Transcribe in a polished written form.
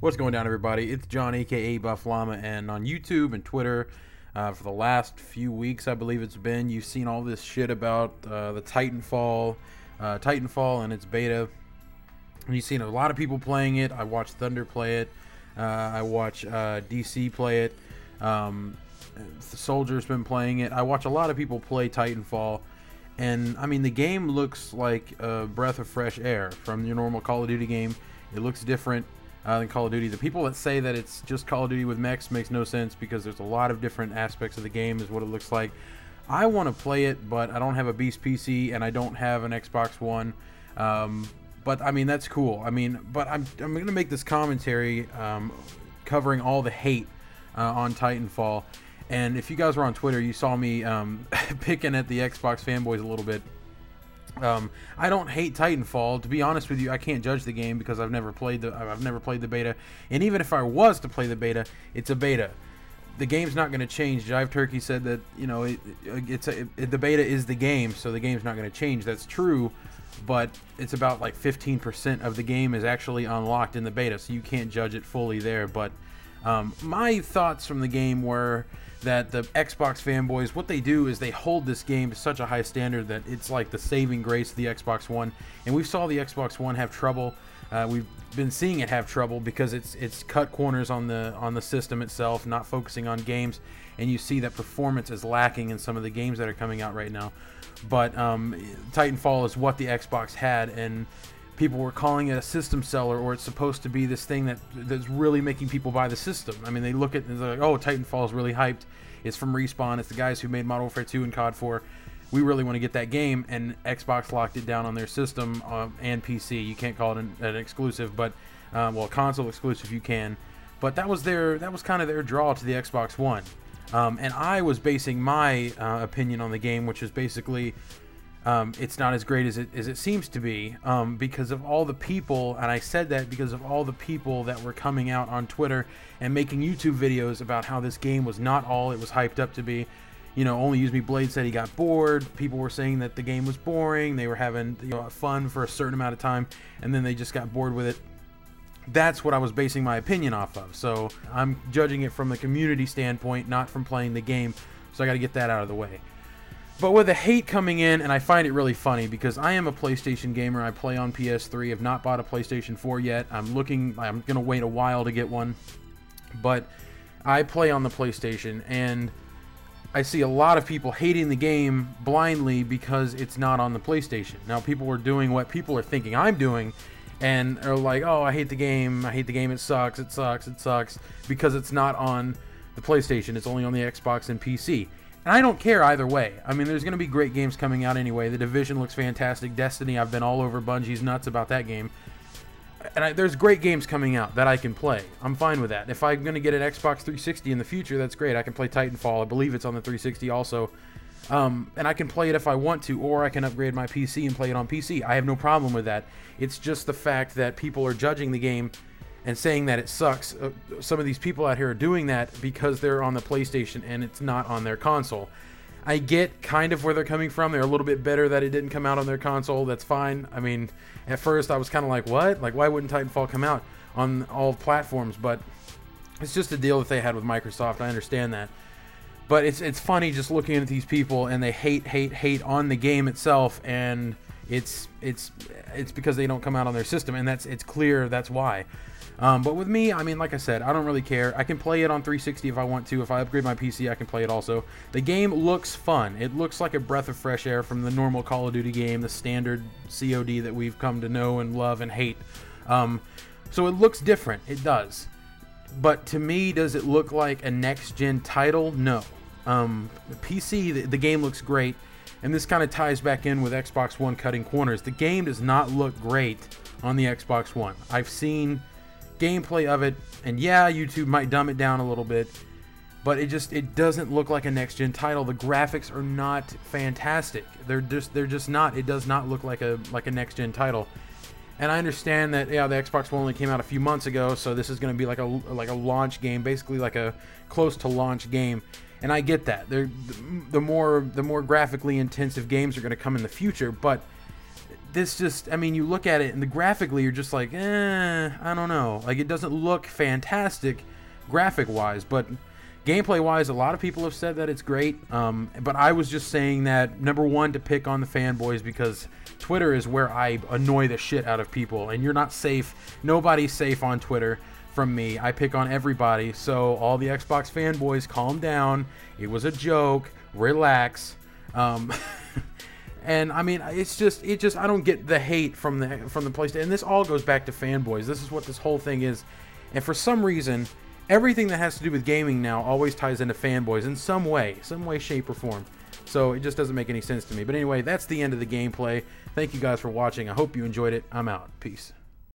What's going down, everybody? It's John, aka Buff Llama, and on YouTube and Twitter, for the last few weeks, I believe it's been, you've seen all this shit about the Titanfall and its beta. And you've seen a lot of people playing it. I watched Thunder play it. I watch DC play it. The Soldier's been playing it. I watch a lot of people play Titanfall. And, I mean, the game looks like a breath of fresh air from your normal Call of Duty game. It looks different than Call of Duty. The people that say that it's just Call of Duty with mechs makes no sense, because there's a lot of different aspects of the game is what it looks like. I want to play it, but I don't have a Beast PC and I don't have an Xbox One. But I mean, that's cool. I mean, but I'm going to make this commentary covering all the hate on Titanfall. And if you guys were on Twitter, you saw me picking at the Xbox fanboys a little bit. I don't hate Titanfall. To be honest with you, I can't judge the game because I've never played the beta. And even if I was to play the beta, it's a beta. The game's not going to change. Jive Turkey said that, you know, the beta is the game, so the game's not going to change. That's true, but it's about like 15% of the game is actually unlocked in the beta, so you can't judge it fully there. But my thoughts from the game were that the Xbox fanboys, what they do is they hold this game to such a high standard that it's like the saving grace of the Xbox One. And we saw the Xbox One have trouble. We've been seeing it have trouble because it's cut corners on the system itself, not focusing on games. And you see that performance is lacking in some of the games that are coming out right now. But Titanfall is what the Xbox had, and people were calling it a system seller, or it's supposed to be this thing that's really making people buy the system. I mean, they look at it and they're like, oh, Titanfall is really hyped. It's from Respawn. It's the guys who made Modern Warfare 2 and COD 4. We really want to get that game, and Xbox locked it down on their system and PC. You can't call it an exclusive, but well, console exclusive you can. But that was kind of their draw to the Xbox One. And I was basing my opinion on the game, which is basically it's not as great as it seems to be, because of all the people, and I said that because of all the people that were coming out on Twitter and making YouTube videos about how this game was not all it was hyped up to be. You know, Only Use Me Blade said he got bored. People were saying that the game was boring. They were having, you know, fun for a certain amount of time, and then they just got bored with it. That's what I was basing my opinion off of. So I'm judging it from the community standpoint, not from playing the game. So I got to get that out of the way. But with the hate coming in, and I find it really funny because I am a PlayStation gamer. I play on PS3. I've not bought a PlayStation 4 yet. I'm going to wait a while to get one. But I play on the PlayStation, and I see a lot of people hating the game blindly because it's not on the PlayStation. Now, people are doing what people are thinking I'm doing, and are like, oh, I hate the game. It sucks. It sucks. Because it's not on the PlayStation. It's only on the Xbox and PC. And I don't care either way. I mean, there's going to be great games coming out anyway. The Division looks fantastic. Destiny, I've been all over Bungie's nuts about that game. And there's great games coming out that I can play. I'm fine with that. If I'm going to get an Xbox 360 in the future, that's great. I can play Titanfall. I believe it's on the 360 also. And I can play it if I want to, or I can upgrade my PC and play it on PC. I have no problem with that. It's just the fact that people are judging the game and saying that it sucks. Some of these people out here are doing that because they're on the PlayStation and it's not on their console. I get kind of where they're coming from. They're a little bit better that it didn't come out on their console. That's fine. I mean, at first I was kind of like, what? Like, why wouldn't Titanfall come out on all platforms? But it's just a deal that they had with Microsoft. I understand that. But it's funny just looking at these people, and they hate on the game itself, and it's because they don't come out on their system, and it's clear that's why. But with me, I mean, like I said, I don't really care. I can play it on 360 if I want to. If I upgrade my PC, I can play it also. The game looks fun. It looks like a breath of fresh air from the normal Call of Duty game, the standard COD that we've come to know and love and hate. So it looks different. It does. But to me, does it look like a next-gen title? No. The PC, the game looks great. And this kind of ties back in with Xbox One cutting corners. The game does not look great on the Xbox One. I've seen gameplay of it, and yeah, YouTube might dumb it down a little bit, but it doesn't look like a next-gen title. The graphics are not fantastic. They're just not. It does not look like a next-gen title. And I understand that, yeah, the Xbox One only came out a few months ago, so this is going to be like a launch game, basically like a close to launch game. And I get that. The more graphically intensive games are going to come in the future, but this just, I mean, you look at it and graphically you're just like, I don't know. Like, it doesn't look fantastic graphic-wise, but gameplay-wise, a lot of people have said that it's great. But I was just saying that, number one, to pick on the fanboys, because Twitter is where I annoy the shit out of people, and you're not safe. Nobody's safe on Twitter from me. I pick on everybody, so all the Xbox fanboys, calm down. It was a joke. Relax. And I mean, it just I don't get the hate from the PlayStation. And this all goes back to fanboys. This is what this whole thing is. And for some reason, everything that has to do with gaming now always ties into fanboys in some way, shape, or form. So it just doesn't make any sense to me. But anyway, that's the end of the gameplay. Thank you guys for watching. I hope you enjoyed it. I'm out. Peace.